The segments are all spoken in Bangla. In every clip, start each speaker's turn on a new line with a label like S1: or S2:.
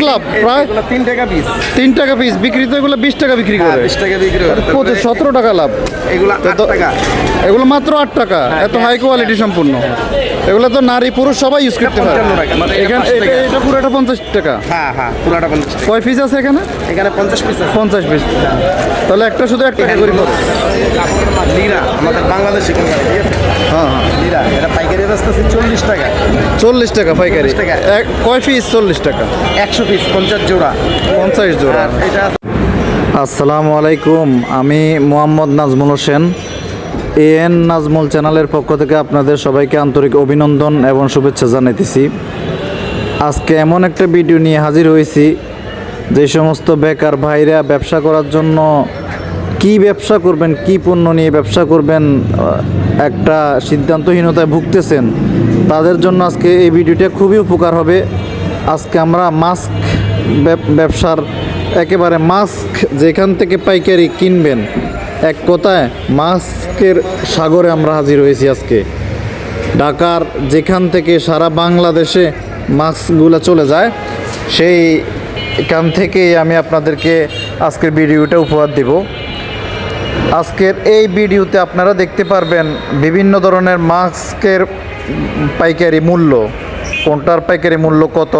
S1: ক্লাব প্রায়
S2: 3 টাকা পিস।
S1: 3 টাকা পিস বিক্রি, তো এগুলো 20 টাকা বিক্রি করে।
S2: 20 টাকা বিক্রি করে।
S1: 17 টাকা লাভ।
S2: এগুলো 8 টাকা।
S1: এগুলো মাত্র 8 টাকা। এত হাই কোয়ালিটি সম্পূর্ণ। এগুলো তো নারী পুরুষ সবাই ইউজ করতে পারে। এখানে এটা পুরোটা 50 টাকা।
S2: হ্যাঁ হ্যাঁ, পুরোটা 50 টাকা।
S1: কয় পিস আছে এখানে?
S2: এখানে 50 পিস আছে।
S1: 50 পিস। তাহলে একটা শুধু 1 টাকা করে পড়ে।
S2: লিরা আমাদের বাংলাদেশি কোম্পানি, ঠিক আছে?
S1: হ্যাঁ হ্যাঁ।
S2: লিরা এটা পাইকারি বেচতেছে 40 টাকা।
S1: 40 টাকা পাইকারি।
S2: 40 টাকা।
S1: কয় পিস? 40 টাকা।
S2: 100 পিস 50 জোড়া।
S1: 50 জোড়া।
S2: আর এটা
S1: আসসালামু আলাইকুম, আমি মোহাম্মদ নাজমুল হোসেন। এএন নাজমুল চ্যানেলের পক্ষ থেকে আপনাদের সবাইকে আন্তরিক অভিনন্দন এবং শুভেচ্ছা জানাইতেছি। আজকে এমন একটা ভিডিও নিয়ে হাজির হয়েছি, যে সমস্ত বেকার ভাইরা ব্যবসা করার জন্য কি ব্যবসা করবেন, কি পণ্য নিয়ে ব্যবসা করবেন একটা সিদ্ধান্তহীনতায় ভুগতেছেন, তাদের জন্য আজকে এই ভিডিওটা খুবই উপকার হবে। আজকে আমরা মাস্ক ব্যবসার একেবারে মাস্ক যেখান থেকে পাইকারি কিনবেন, এক কথায় মাস্কের সাগরে আমরা হাজির হয়েছি আজকে। ঢাকার যেখান থেকে সারা বাংলাদেশে মাস্কগুলো চলে যায়, সেইখান থেকেই আমি আপনাদেরকে আজকের ভিডিওটা উপহার দেব। আজকের এই ভিডিওতে আপনারা দেখতে পারবেন বিভিন্ন ধরনের মাস্কের পাইকারি মূল্য, কোনটার পাইকারি মূল্য কত,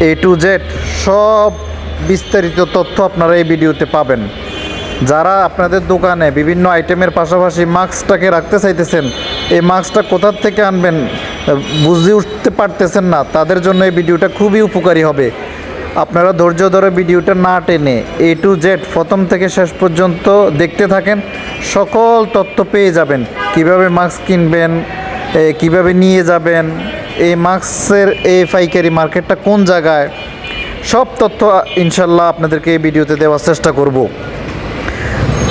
S1: A to Z সব বিস্তারিত তথ্য আপনারা এই ভিডিওতে পাবেন। যারা আপনাদের দোকানে বিভিন্ন আইটেমের পাশাপাশি মাস্কটাকে রাখতে চাইতেছেন, এই মাস্কটা কোথার থেকে আনবেন বুঝে উঠতে পারতেছেন না, তাদের জন্য এই ভিডিওটা খুবই উপকারী হবে। আপনারা ধৈর্য ধরে ভিডিওটা না টেনে A to Z প্রথম থেকে শেষ পর্যন্ত দেখতে থাকেন, সকল তথ্য পেয়ে যাবেন। কিভাবে মাস্ক কিনবেন, কিভাবে নিয়ে যাবেন, এই মাস্কের এই পাইকারি মার্কেটটা কোন জায়গায়, সব তথ্য ইনশাল্লাহ আপনাদেরকে এই ভিডিওতে দেওয়ার চেষ্টা করব।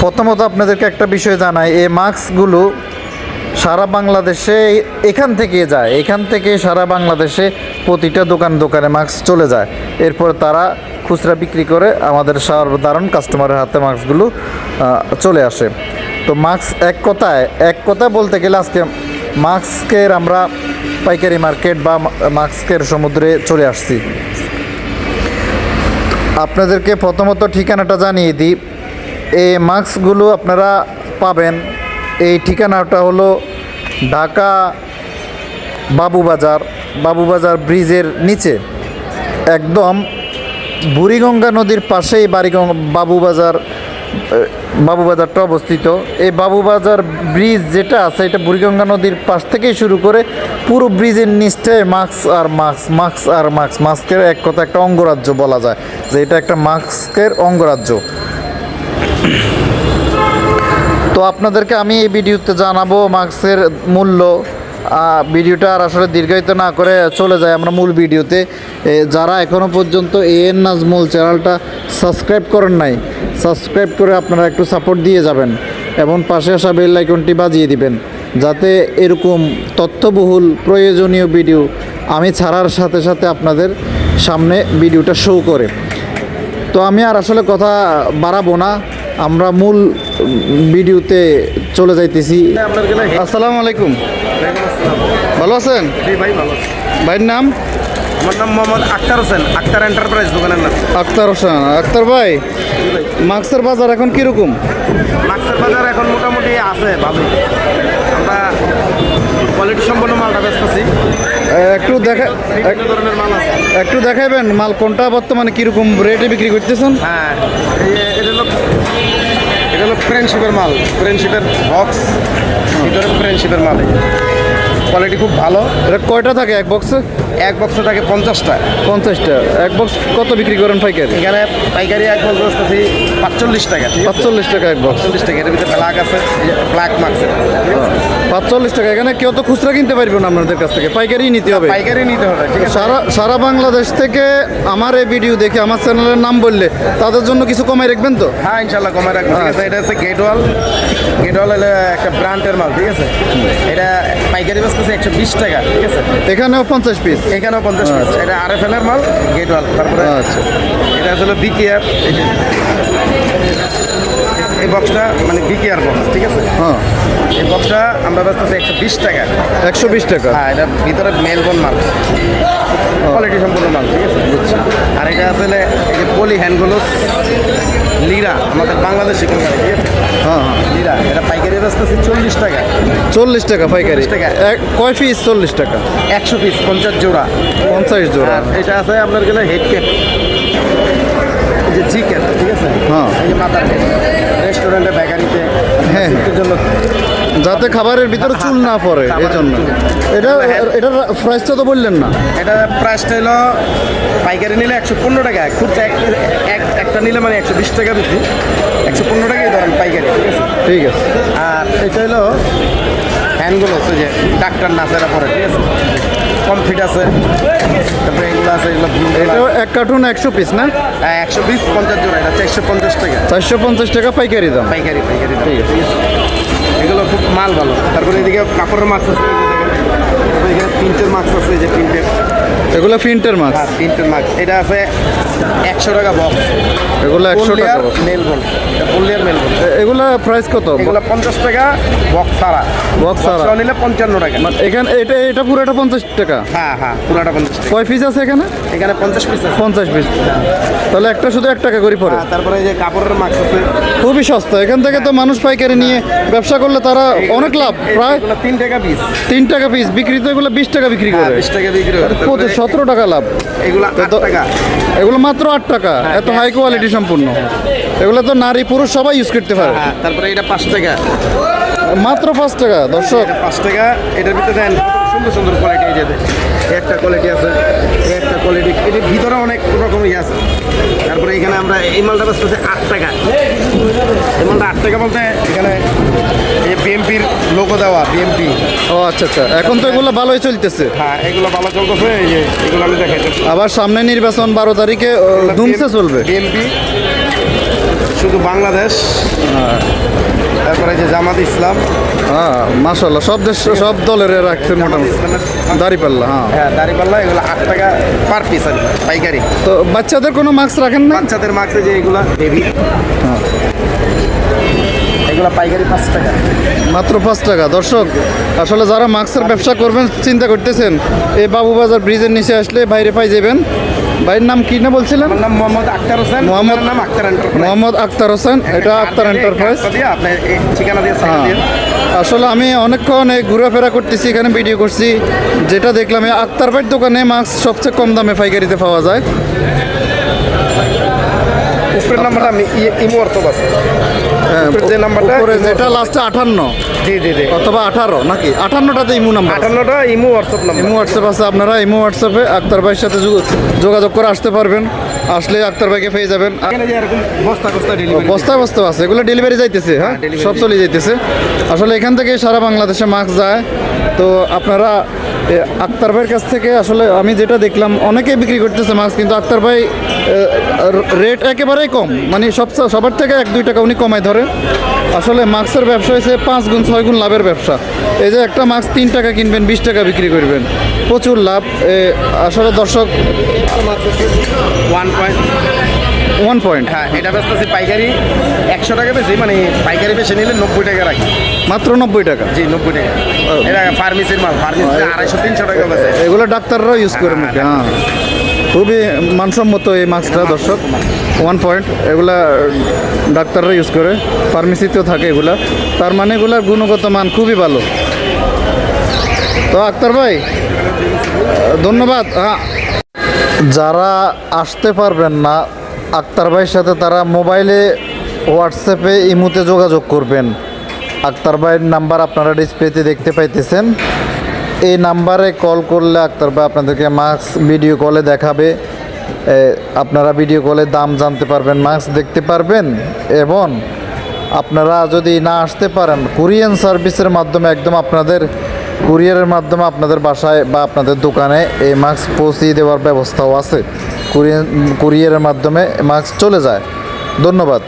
S1: প্রথমত আপনাদেরকে একটা বিষয় জানাই, এই মাস্কগুলো সারা বাংলাদেশে এখান থেকে যায়, এখান থেকে সারা বাংলাদেশে প্রতিটা দোকানে মাস্ক চলে যায়। এরপর তারা খুচরা বিক্রি করে আমাদের সাধারণ কাস্টমারের হাতে মাস্কগুলো চলে আসে। তো মাস্ক এক কথায় বলতে গেলে আজকে মাস্কের আমরা পাইকারি মার্কেট বা মাস্কের সমুদ্রে চলে আসছি। আপনাদেরকে প্রথমত ঠিকানাটা জানিয়ে দিই। এই মাস্কগুলো আপনারা পাবেন, এই ঠিকানাটা হলো ঢাকা বাবুবাজার ব্রিজের নিচে, একদম বুড়িগঙ্গা নদীর পাশেই বাবুবাজারটা অবস্থিত। এই বাবুবাজার ব্রিজ যেটা আছে, এটা বুড়িগঙ্গা নদীর পাশ থেকেই শুরু করে পুরো ব্রিজের নিচটায় মাস্কের এক কথা একটা অঙ্গরাজ্য বলা যায়, যে এটা একটা মাস্কের অঙ্গরাজ্য। তো আপনাদেরকে আমি এই ভিডিওতে জানাবো মাস্কের মূল্য। ভিডিওটা আর আসলে দীর্ঘায়িত না করে চলে যায় আমরা মূল ভিডিওতে। যারা এখনও পর্যন্ত এএন নাজমুল চ্যানেলটা সাবস্ক্রাইব করেন নাই, সাবস্ক্রাইব করে আপনারা একটু সাপোর্ট দিয়ে যাবেন এবং পাশে আসা বেল আইকনটি বাজিয়ে দিবেন, যাতে এরকম তথ্যবহুল প্রয়োজনীয় ভিডিও আমি ছাড়ার সাথে সাথে আপনাদের সামনে ভিডিওটা শো করে। তো আমি আর আসলে কথা বাড়াবো না, আমরা মূল ভিডিওতে চলে যাইতেছি। আসসালামু আলাইকুম, ভালো আছেন?
S2: ভাই ভালো।
S1: ভাইয়ের নাম?
S2: আমার নাম মোহাম্মদ আক্তার হোসেন, আক্তার এন্টারপ্রাইজ দোকানের নাম।
S1: আক্তার হোসেন। আক্তার ভাই, মাস্কের বাজার এখন কীরকম?
S2: মাস্কের বাজার এখন মোটামুটি আছে ভালোই। আমরা কোয়ালিটি সম্পন্ন মালটা বেচতেছি।
S1: একটু
S2: বিভিন্ন ধরনের মাল আছে।
S1: একটু দেখাবেন মাল কোনটা বর্তমানে কীরকম রেটে বিক্রি করতেছেন?
S2: হ্যাঁ, এটা হলো ফ্রেন্ডশিপের মাল, ফ্রেন্ডশিপের বক্স, ভিতরে ফ্রেন্ডশিপের মাল। কোয়ালিটি খুব ভালো।
S1: এটা কয়টা থাকে এক বক্সে?
S2: এক বক্সে থাকে 50টা।
S1: 50টা। এক বক্স কত বিক্রি করেন পাইকারি?
S2: এখানে পাইকারি এক বক্স বেচতেছি 45 টাকা।
S1: 45 টাকা এক বক্স।
S2: 45 টাকা। এর ভিতরে ব্ল্যাক আছে, ব্ল্যাক মার্কস।
S1: 45 টাকা। এখানে কেউ তো খুচরা কিনতে পারবে না আপনাদের কাছ থেকে, পাইকারি নিতে হবে।
S2: পাইকারি নিতে হবে, ঠিক আছে?
S1: সারা বাংলাদেশ থেকে আমার এই ভিডিও দেখে আমার চ্যানেলের নাম বললে তাদের জন্য কিছু কমাই রাখবেন তো?
S2: হ্যাঁ, ইনশাল্লাহ কমায় রাখবেন, ঠিক আছে? এটা হচ্ছে গেটওয়াল হলো একটা ব্র্যান্ডের মাল, ঠিক আছে? এটা পাইকারি বেচতেছে 120 টাকা, ঠিক আছে?
S1: এখানেও 50 পিস।
S2: এখানেও 50 পিস। এটা RFL এর মাল, গেটওয়াল। তারপরে
S1: আচ্ছা,
S2: এটা হলো বিকেআর। এই বক্সটা মানে বিকেআর বক্স, ঠিক আছে?
S1: হ্যাঁ,
S2: এই বক্সটা আমরা বেচতেছি 120 টাকা।
S1: 120 টাকা।
S2: হ্যাঁ, এটা ভিতরে মেলবোর্ন মাল, কোয়ালিটি সম্পূর্ণ মাল, ঠিক আছে? আর এটা আসলে এই যে পলি হ্যান্ডগুলো লিরা, আমাদের বাংলাদেশি কোম্পানি, ঠিক আছে?
S1: হ্যাঁ হ্যাঁ,
S2: লিরা, এটা পাইকারি বেচতেছি 40 টাকা।
S1: 40 টাকা পাইকারি।
S2: 40 টাকা।
S1: কয় পিস? 40 টাকা।
S2: 100 পিস, 50 জোড়া।
S1: 50 জোড়া।
S2: আর এটা আছে আপনার গেলে হেড ক্যাপ, যে জি ক্যাপ, ঠিক আছে?
S1: হ্যাঁ।
S2: এই যে মাথার ক্যাপ, রেস্টুরেন্টে, বেকারিতে,
S1: হ্যাঁ।
S2: শিল্পের জন্য।
S1: যাতে খাবারের ভিতরে চুল না পড়ে, এই জন্য। এটার প্রাইসটা তো বললেন না।
S2: এটা প্রাইসটা হলো পাইকারি নিলে 115 টাকা, খুচরা একটা নিলে মানে 120 টাকা বিক্রি, 115 টাকাই ধরেন পাইকারি, ঠিক আছে?
S1: ঠিক আছে।
S2: আর এটা হলো হ্যান্ডগুলো হচ্ছে যে ডাক্তার নাচেরা পরে, ঠিক আছে? কমফিট আছে, তারপরে এগুলো আছে, এগুলো
S1: এটা এক কার্টুন 100 পিস না?
S2: 120, 50 জোড়া, এটা 450 টাকা
S1: 450 টাকা পাইকারি দাম।
S2: পাইকারি দাম, ঠিক আছে? এগুলো খুব মাল ভালো। তারপরে এদিকে কাপড়ের মাছ আছে, এই যে দেখেন। তারপরে এখানে প্রিন্টের মাছ আছে, এই যে প্রিন্টের,
S1: এগুলো প্রিন্টের মাছ।
S2: হ্যাঁ প্রিন্টের মাছ। এটা আছে 100 টাকা বক্স।
S1: এগুলো 100 টাকা box।
S2: মেলবোর্ন, এটা ফুলিয়ার মেলবোর্ন।
S1: এগুলা প্রাইস কত?
S2: এগুলো 50 টাকা বক্স ছাড়া।
S1: Box ছাড়া।
S2: বক্সটা নিলে 55 টাকা।
S1: এখানে এটা পুরোটা 50 টাকা।
S2: হ্যাঁ হ্যাঁ, পুরাটা 50 টাকা।
S1: কয় পিস আছে এখানে?
S2: এখানে 50 পিস আছে।
S1: 50 পিস। তাহলে একটা শুধু 1 টাকা করে পড়ে।
S2: হ্যাঁ, তারপরে এই যে কাপড়ের মাছ আছে,
S1: খুবই সস্তা। এখান থেকে তো মানুষ পাইকারি নিয়ে ব্যবসা করলে তারা অনেক লাভ। প্রায়
S2: এগুলো 3 টাকা পিস।
S1: 3 টাকা পিস বিক্রি, তো এগুলো 20 টাকা বিক্রি করে।
S2: 20 টাকা বিক্রি হয়। তারপরে
S1: 17 টাকা লাভ।
S2: এগুলো 8
S1: তো
S2: টাকা।
S1: এগুলো মাত্র 8 টাকা। এত হাই কোয়ালিটি সম্পূর্ণ। এগুলো তো নারী পুরুষ সবাই ইউজ করতে পারে।
S2: হ্যাঁ, তারপরে এটা 5 টাকা।
S1: মাত্র 5 টাকা। দর্শক,
S2: এটা 5 টাকা। এটার ভিতরে দেন সুন্দর সুন্দর কোয়ালিটি, এই যে একটা কোয়ালিটি আছে, একটা কোয়ালিটি, এটার ভিতরে অনেক রকমই আছে। তারপরে এখানে আমরা এই মালটা বেচতেছি 8 টাকা। এই মালটা 8 টাকা বলতে এখানে এই বিএমপির লোগো দেওয়া, বিএমপি।
S1: ও আচ্ছা আচ্ছা, এখন তো এগুলো ভালোই চলতেছে।
S2: হ্যাঁ, এগুলো ভালো চলতেছে। এই যে এগুলো আমি দেখাইতেছি।
S1: আবার সামনে নির্বাচন 12 তারিখে ধুমসে চলবে।
S2: বিএমপি শুধু বাংলাদেশ, তারপরে এই যে জামাত ইসলাম।
S1: হ্যাঁ মাশাআল্লাহ, সব দেশ সব দলের রাখছে মোটামুটি। দাঁড়িপাল্লা, হ্যাঁ।
S2: হ্যাঁ, দাঁড়িপাল্লা, এগুলো 8 টাকা পার পিস আর কি, পাইকারি।
S1: তো বাচ্চাদের কোনো মাস্ক রাখেন না?
S2: বাচ্চাদের মার্কসে যে এগুলা হেভি, এগুলা পাইকারি 5 টাকা।
S1: মাত্র 5 টাকা। দর্শক, আসলে যারা মাস্কের ব্যবসা করবেন চিন্তা করতেছেন, এই বাবুবাজার ব্রিজের নিচে আসলে বাইরে পাই যাবেন। ভাইয়ের নাম কি না বলছিলেন?
S2: আমার নাম মোহাম্মদ আক্তার হোসেন।
S1: মোহাম্মদ
S2: নাম আক্তার এন্টারপ্রাইজ।
S1: মোহাম্মদ আক্তার হোসেন। এটা আক্তার এন্টারপ্রাইজ।
S2: আপনি এই ঠিকানা দিয়ে
S1: আসলে আমি অনেকক্ষণ এই ঘোরাফেরা করতেছি, এখানে ভিডিও করছি। যেটা দেখলাম, এই আক্তার ভাইয়ের দোকানে মাস্ক সবচেয়ে কম দামে পাইকারিতে পাওয়া যায়।
S2: উপরের নাম্বারটা আমি ইমো হোয়াটসঅ্যাপ আছে।
S1: হ্যাঁ,
S2: যে নাম্বারটা
S1: উপরে যেটা লাস্টে 58
S2: জি জি জি,
S1: অথবা 18 নাকি 58টাতে ইমো নাম্বার।
S2: 58টা imo WhatsApp number.
S1: Imo WhatsApp আছে, আপনারা ইমো হোয়াটসঅ্যাপে আক্তার ভাইয়ের সাথে যোগাযোগ করে আসতে পারবেন। আসলে আক্তার ভাইকে পেয়ে যাবেন।
S2: এখানে যে এরকম বস্তা বস্তা ডেলিভারি,
S1: বস্তায় বস্তা আছে, এগুলো ডেলিভারি যাইতেছে। হ্যাঁ,
S2: delivery
S1: সব চলে যাইতেছে। আসলে এখান থেকে সারা বাংলাদেশে মাস্ক যায়। তো আপনারা আক্তার ভাইয়ের কাছ থেকে, আসলে আমি যেটা দেখলাম, অনেকেই বিক্রি করতেছে মাস্ক, কিন্তু আক্তার ভাই রেট একেবারেই কম, মানে সবার থেকে 1-2 টাকা উনি কমায় ধরে। আসলে মাস্কের ব্যবসা হয়েছে 5 গুণ 6 গুণ লাভের ব্যবসা। এই যে একটা মাস্ক 3 টাকা কিনবেন, 20 টাকা বিক্রি করবেন, প্রচুর লাভ। আসলে দর্শক, 1 পয়েন্ট।
S2: হ্যাঁ, এটা বেচতেছি পাইকারি 100 টাকা বেশি, মানে পাইকারি বেশি নিলে 90 টাকা রাখি।
S1: মাত্র 90 টাকা।
S2: জি, 90 টাকা। এটা ফার্মেসির মাল, ফার্মেসিতে 250-300 টাকা বেচে।
S1: এগুলো ডাক্তাররাও ইউজ করে মুখে। হ্যাঁ, খুবই মানসম্মত এই মাস্কটা। দর্শক, 1 পয়েন্ট, এগুলা ডাক্তাররা ইউজ করে, ফার্মেসিতেও থাকে এগুলা। তার মানে এগুলার গুণগত মান খুবই ভালো। তো আক্তার ভাই, ধন্যবাদ। হ্যাঁ, যারা আসতে পারবেন না আক্তার ভাইয়ের সাথে, তারা মোবাইলে হোয়াটসঅ্যাপে ইমুতে যোগাযোগ করবেন। আক্তার ভাইয়ের নাম্বার আপনারা ডিসপ্লেতে দেখতে পাইতেছেন। এই নাম্বারে কল করলে আক্তার ভাই আপনাদেরকে মাস্ক ভিডিও কলে দেখাবে। আপনারা ভিডিও কলে দাম জানতে পারবেন, মাস্ক দেখতে পারবেন। এবং আপনারা যদি না আসতে পারেন, কুরিয়ার সার্ভিসের মাধ্যমে, একদম আপনাদের কুরিয়ারের মাধ্যমে আপনাদের বাসায় বা আপনাদের দোকানে এই মাস্ক পৌঁছিয়ে দেওয়ার ব্যবস্থাও আছে। কুরিয়ারের মাধ্যমে মাস্ক চলে যায়। ধন্যবাদ।